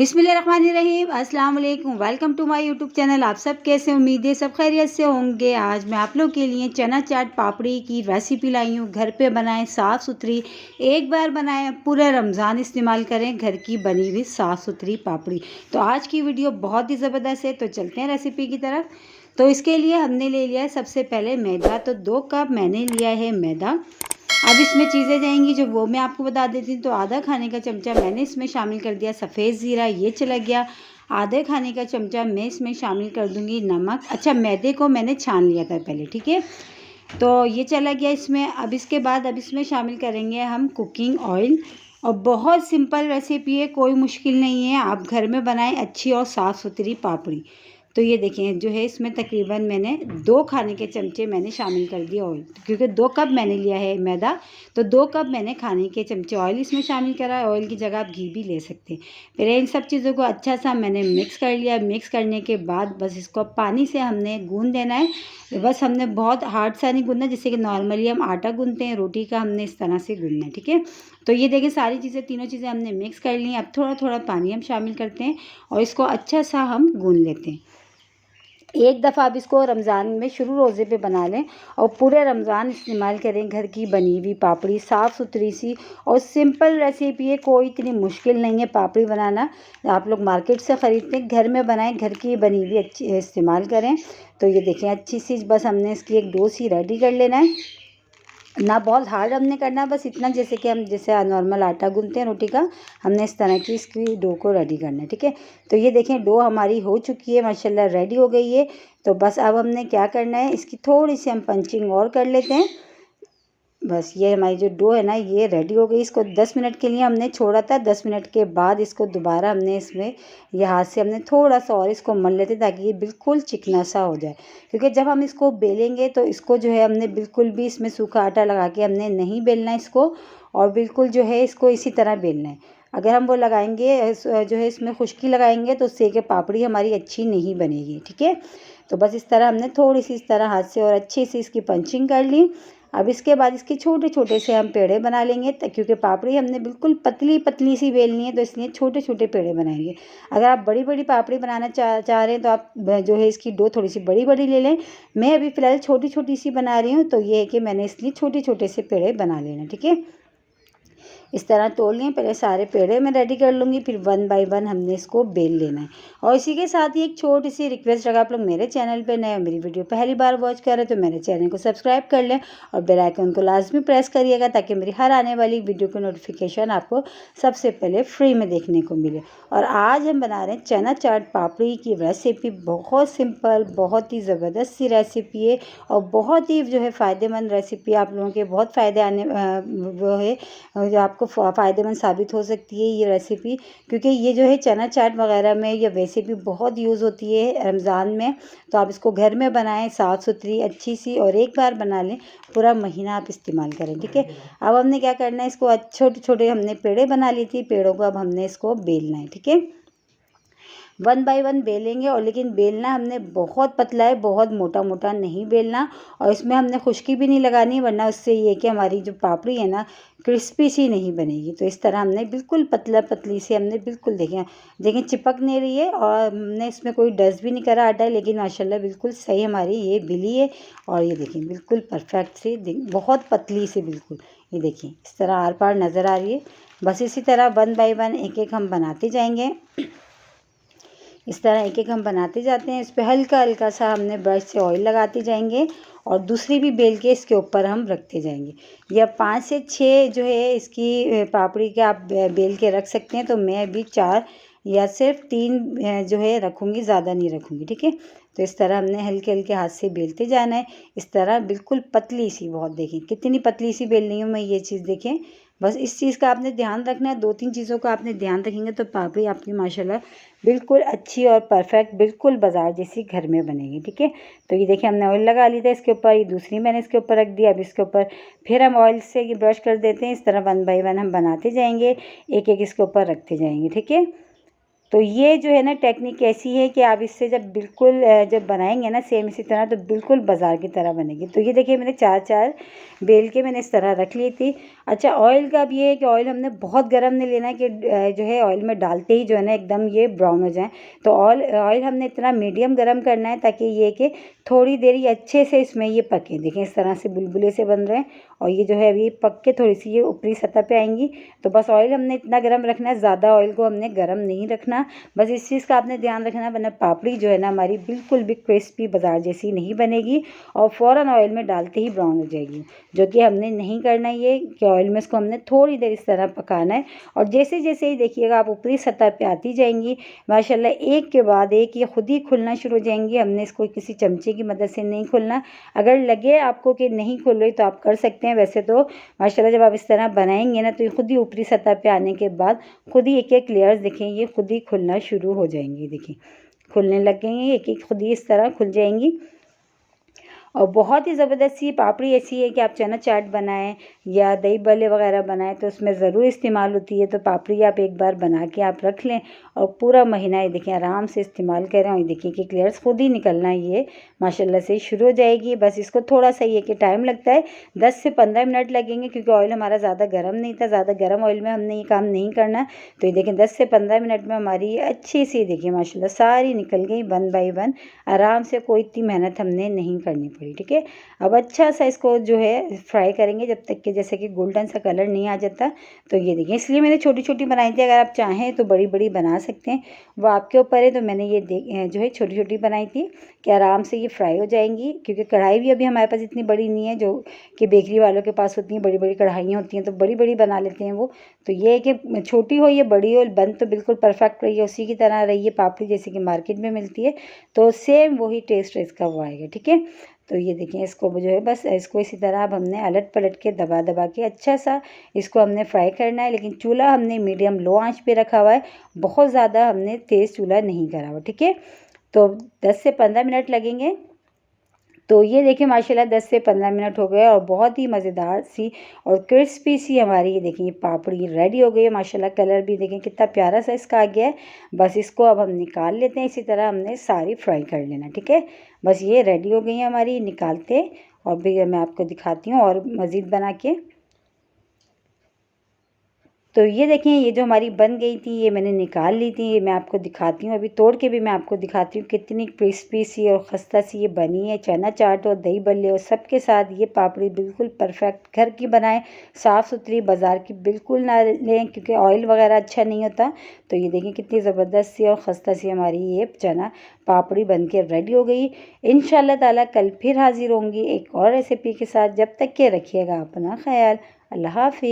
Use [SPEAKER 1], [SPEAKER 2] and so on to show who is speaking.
[SPEAKER 1] बिस्मिल्लाहिर्रहमानिर्रहीम, अस्सलाम वालेकुम। Welcome to my YouTube channel. आप सब कैसे, उम्मीद है सब खैरियत से होंगे। आज मैं आप लोग के लिए चना चाट पापड़ी की रेसिपी लाई हूँ। घर पे बनाएं, साफ़ सुथरी, एक बार बनाएं, पूरा रमज़ान इस्तेमाल करें घर की बनी हुई साफ़ सुथरी पापड़ी। तो आज की वीडियो बहुत ही ज़बरदस्त है, तो चलते हैं रेसिपी की तरफ। तो इसके लिए हमने ले लिया है सबसे पहले मैदा। तो 2 कप मैंने लिया है मैदा। अब इसमें चीज़ें जाएंगी जो वो मैं आपको बता देती हूँ। तो आधा खाने का चमचा मैंने इसमें शामिल कर दिया सफ़ेद ज़ीरा, ये चला गया। आधे खाने का चमचा मैं इसमें शामिल कर दूँगी नमक। अच्छा, मैदे को मैंने छान लिया था पहले, ठीक है। तो ये चला गया इसमें। अब इसके बाद अब इसमें शामिल करेंगे हम कुकिंग ऑयल। और बहुत सिंपल रेसिपी है, कोई मुश्किल नहीं है, आप घर में बनाएं अच्छी और साफ़ सुथरी पापड़ी। तो ये देखें जो है इसमें तकरीबन मैंने 2 खाने के चमचे मैंने शामिल कर दिया ऑयल, क्योंकि 2 कप मैंने लिया है मैदा। तो 2 कप मैंने खाने के चमचे ऑयल इसमें शामिल करा है। ऑयल की जगह आप घी भी ले सकते हैं। फिर इन सब चीज़ों को अच्छा सा मैंने मिक्स कर लिया। मिक्स करने के बाद बस इसको पानी से हमने गूँध देना है। बस हमने बहुत हार्ड सा नहीं गूँधना, जैसे कि नॉर्मली हम आटा गूँधते हैं रोटी का, हमने इस तरह से गूँधना है, ठीक है। तो ये देखिए सारी चीज़ें, तीनों चीज़ें हमने मिक्स कर ली। अब थोड़ा थोड़ा पानी हम शामिल करते हैं और इसको अच्छा सा हम गूँध लेते हैं। एक दफ़ा आप इसको रमज़ान में शुरू रोज़े पे बना लें और पूरे रमज़ान इस्तेमाल करें। घर की बनी हुई पापड़ी, साफ़ सुथरी सी और सिंपल रेसिपी है, कोई इतनी मुश्किल नहीं है पापड़ी बनाना। आप लोग मार्केट से ख़रीदते हैं, घर में बनाएं, घर की बनी हुई अच्छी इस्तेमाल करें। तो ये देखें अच्छी सी, बस हमने इसकी एक डो सी रेडी कर लेना है। ना बहुत हार्ड हमने करना, बस इतना जैसे कि हम जैसे नॉर्मल आटा गूँथते हैं रोटी का, हमने इस तरह की इसकी डो को रेडी करना है, ठीक है। तो ये देखें डो हमारी हो चुकी है, माशाल्लाह रेडी हो गई है। तो बस अब हमने क्या करना है, इसकी थोड़ी सी हम पंचिंग और कर लेते हैं। बस ये हमारी जो डो है ना, ये रेडी हो गई। इसको 10 मिनट के लिए हमने छोड़ा था। 10 मिनट के बाद इसको दोबारा हमने इसमें ये हाथ से हमने थोड़ा सा और इसको मल लेते ताकि ये बिल्कुल चिकना सा हो जाए। क्योंकि जब हम इसको बेलेंगे तो इसको जो है हमने बिल्कुल भी इसमें सूखा आटा लगा के हमने नहीं बेलना इसको, और बिल्कुल जो है इसको इसी तरह बेलना है। अगर हम वो लगाएंगे जो है इसमें खुश्की लगाएंगे तो उससे कि पापड़ी हमारी अच्छी नहीं बनेगी, ठीक है। तो बस इस तरह हमने थोड़ी सी इस तरह हाथ से और अच्छी सी इसकी पंचिंग कर ली। अब इसके बाद इसके छोटे छोटे से हम पेड़े बना लेंगे, क्योंकि पापड़ी हमने बिल्कुल पतली पतली सी बेलनी है, तो इसलिए छोटे छोटे पेड़े बनाएंगे। अगर आप बड़ी बड़ी पापड़ी बनाना चाह रहे हैं तो आप जो है इसकी डो थोड़ी सी बड़ी बड़ी ले लें। मैं अभी फ़िलहाल छोटी छोटी सी बना रही हूँ, तो ये है कि मैंने इसलिए छोटे छोटे से पेड़े बना लेना, ठीक है। इस तरह तोड़ लिए, पहले सारे पेड़े मैं रेडी कर लूँगी, फिर 1 बाय 1 हमने इसको बेल लेना है। और इसी के साथ ही एक छोटी सी रिक्वेस्ट, अगर आप लोग मेरे चैनल पे नए, मेरी वीडियो पहली बार वॉच कर रहे हैं तो मेरे चैनल को सब्सक्राइब कर लें और बेल आइकन को लाजमी प्रेस करिएगा, ताकि मेरी हर आने वाली वीडियो की नोटिफिकेशन आपको सबसे पहले फ्री में देखने को मिले। और आज हम बना रहे हैं चना चाट पापड़ी की रेसिपी। बहुत सिंपल, बहुत ही ज़बरदस्त सी रेसिपी है और बहुत ही जो है फ़ायदेमंद रेसिपी, आप लोगों के बहुत फ़ायदे आने वो है, जो आपको फ़ायदेमंद साबित हो सकती है ये रेसिपी। क्योंकि ये जो है चना चाट वगैरह में या वैसे भी बहुत यूज़ होती है रमज़ान में। तो आप इसको घर में बनाएं, साफ़ सुथरी अच्छी सी, और एक बार बना लें, पूरा महीना आप इस्तेमाल करें, ठीक है। अब हमने क्या करना है, इसको छोटे छोटे हमने पेड़े बना ली थी, पेड़ों को अब हमने इसको बेलना है, ठीक है। 1 बाय 1 बेलेंगे, और लेकिन बेलना हमने बहुत पतला है, बहुत मोटा मोटा नहीं बेलना। और इसमें हमने खुश्की भी नहीं लगानी, वरना उससे ये कि हमारी जो पापड़ी है ना, क्रिस्पी सी नहीं बनेगी। तो इस तरह हमने बिल्कुल पतला पतली से हमने बिल्कुल देखें चिपक नहीं रही है, और हमने इसमें कोई डस्ट भी नहीं करा आटा, लेकिन माशाल्लाह बिल्कुल सही हमारी ये बिली है। और ये देखें बिल्कुल परफेक्ट सी, बहुत पतली सी बिल्कुल, ये देखिए इस तरह आर पार नज़र आ रही है। बस इसी तरह 1 बाय 1 एक एक हम बनाते जाएंगे। इस तरह एक एक हम बनाते जाते हैं। इस पर हल्का हल्का सा हमने ब्रश से ऑयल लगाते जाएंगे, और दूसरी भी बेल के इसके ऊपर हम रखते जाएंगे। या 5 से 6 जो है इसकी पापड़ी के आप बेल के रख सकते हैं। तो मैं अभी 4 या सिर्फ 3 जो है रखूँगी, ज़्यादा नहीं रखूँगी, ठीक है। तो इस तरह हमने हल्के हल्के हाथ से बेलते जाना है। इस तरह बिल्कुल पतली सी, बहुत देखें कितनी पतली सी बेल रही हूँ मैं, ये चीज़ देखें। बस इस चीज़ का आपने ध्यान रखना है, 2-3 चीज़ों का आपने ध्यान रखेंगे तो पापड़ी आपकी माशाल्लाह बिल्कुल अच्छी और परफेक्ट, बिल्कुल बाजार जैसी घर में बनेगी, ठीक है। तो ये देखिए हमने ऑयल लगा ली था इसके ऊपर, ये दूसरी मैंने इसके ऊपर रख दिया। अब इसके ऊपर फिर हम ऑयल से ये ब्रश कर देते हैं। इस तरह 1 बाय 1 हम बनाते जाएंगे, एक एक इसके ऊपर रखते जाएंगे, ठीक है। तो ये जो है ना टेक्निक ऐसी है कि आप इससे जब बनाएंगे ना सेम इसी तरह, तो बिल्कुल बाज़ार की तरह बनेगी। तो ये देखिए मैंने 4 बेल के मैंने इस तरह रख ली थी। अच्छा, ऑयल का अब ये है कि ऑयल हमने बहुत गर्म नहीं लेना है कि जो है ऑयल में डालते ही जो है ना एकदम ये ब्राउन हो जाए। तो ऑयल हमने इतना मीडियम गर्म करना है ताकि ये कि थोड़ी देर ये अच्छे से इसमें ये पके। देखें इस तरह से बुलबुले से बन रहे हैं और ये जो है अभी पक के थोड़ी सी ये ऊपरी सतह पे आएंगी। तो बस ऑयल हमने इतना गर्म रखना है, ज़्यादा ऑयल को हमने गर्म नहीं रखना। बस इस चीज़ का आपने ध्यान रखना, वरना पापड़ी जो है ना हमारी बिल्कुल भी क्रिस्पी बाजार जैसी नहीं बनेगी और फ़ौरन ऑयल में डालते ही ब्राउन हो जाएगी, जो कि हमने नहीं करना। ये कि ऑयल में इसको हमने थोड़ी देर इस तरह पकाना है और जैसे जैसे ही देखिएगा आप ऊपरी सतह पे आती जाएंगी माशाल्लाह, एक के बाद एक ये खुद ही खुलना शुरू हो जाएंगी। हमने इसको किसी चमचे की मदद से नहीं खुलना। अगर लगे आपको कि नहीं खुल रही तो आप कर सकते हैं। वैसे तो माशाल्लाह जब आप इस तरह बनाएंगे ना तो ये खुद ही ऊपरी सतह पे आने के बाद खुद ही एक एक लेयर्स देखें ये खुद ही खुलना शुरू हो जाएंगी। देखिए खुलने लग गई, एक एक खुद ही इस तरह खुल जाएंगी। और बहुत ही ज़बरदस्त सी पापड़ी ऐसी है कि आप चना चाट बनाएं या दही बल्ले वगैरह बनाएं तो उसमें ज़रूर इस्तेमाल होती है। तो पापड़ी आप एक बार बना के आप रख लें और पूरा महीना ये देखिए आराम से इस्तेमाल करें। और ये देखिए कि क्लियर्स खुद ही निकलना ये माशाल्लाह से शुरू हो जाएगी। बस इसको थोड़ा सा ये कि टाइम लगता है, 10 से 15 मिनट लगेंगे क्योंकि ऑयल हमारा ज़्यादा गर्म नहीं था। ज़्यादा गर्म ऑयल में हमने ये काम नहीं करना। तो ये देखें 10 से 15 मिनट में हमारी अच्छी सी देखिए माशाल्लाह सारी निकल गई वन बाई वन आराम से। कोई इतनी मेहनत हमने नहीं करनी पड़ी। ठीक है, अब अच्छा सा इसको जो है फ्राई करेंगे जब तक कि जैसे कि गोल्डन सा कलर नहीं आ जाता। तो ये देखिए इसलिए मैंने छोटी छोटी बनाई थी, अगर आप चाहें तो बड़ी बड़ी बना सकते हैं, वो आपके ऊपर है। तो मैंने ये जो है छोटी छोटी बनाई थी कि आराम से ये फ्राई हो जाएंगी, क्योंकि कढ़ाई भी अभी हमारे पास इतनी बड़ी नहीं है जो कि बेकरी वालों के पास होती हैं। बड़ी बड़ी कढ़ाइयाँ होती हैं तो बड़ी बड़ी बना लेते हैं वो। तो ये है कि छोटी हो या बड़ी हो, बन तो बिल्कुल परफेक्ट रही है, उसी की तरह रही है पापड़ी जैसे कि मार्केट में मिलती है। तो सेम वही टेस्ट इसका वो आएगा। ठीक है, तो ये देखिए इसको जो है बस इसको इसी तरह अब हमने अलट पलट के दबा दबा के अच्छा सा इसको हमने फ्राई करना है। लेकिन चूल्हा हमने मीडियम लो आंच पे रखा हुआ है, बहुत ज़्यादा हमने तेज़ चूल्हा नहीं करा हुआ। ठीक है, तो 10 से 15 मिनट लगेंगे। तो ये देखिए माशाल्लाह 10 से 15 मिनट हो गए और बहुत ही मज़ेदार सी और क्रिस्पी सी हमारी ये देखिए पापड़ी रेडी हो गई है माशाल्लाह। कलर भी देखें कितना प्यारा सा इसका आ गया है। बस इसको अब हम निकाल लेते हैं, इसी तरह हमने सारी फ्राई कर लेना। ठीक है, बस ये रेडी हो गई है हमारी, निकालते और भी मैं आपको दिखाती हूँ और मज़ीद बना के। तो ये देखें ये जो हमारी बन गई थी ये मैंने निकाल ली थी, ये मैं आपको दिखाती हूँ। अभी तोड़ के भी मैं आपको दिखाती हूँ कितनी क्रिस्पी सी और खस्ता सी ये बनी है। चना चाट और दही बल्ले और सबके साथ ये पापड़ी बिल्कुल परफेक्ट घर की बनाएं, साफ़ सुथरी, बाज़ार की बिल्कुल ना लें क्योंकि ऑयल वगैरह अच्छा नहीं होता। तो ये देखें कितनी ज़बरदस्त सी और खस्ता सी हमारी ये चना पापड़ी बन के रेडी हो गई। इंशाल्लाह ताला कल फिर हाजिर होंगी एक और रेसिपी के साथ। जब तक के रखिएगा अपना ख्याल। अल्लाह हाफिज़।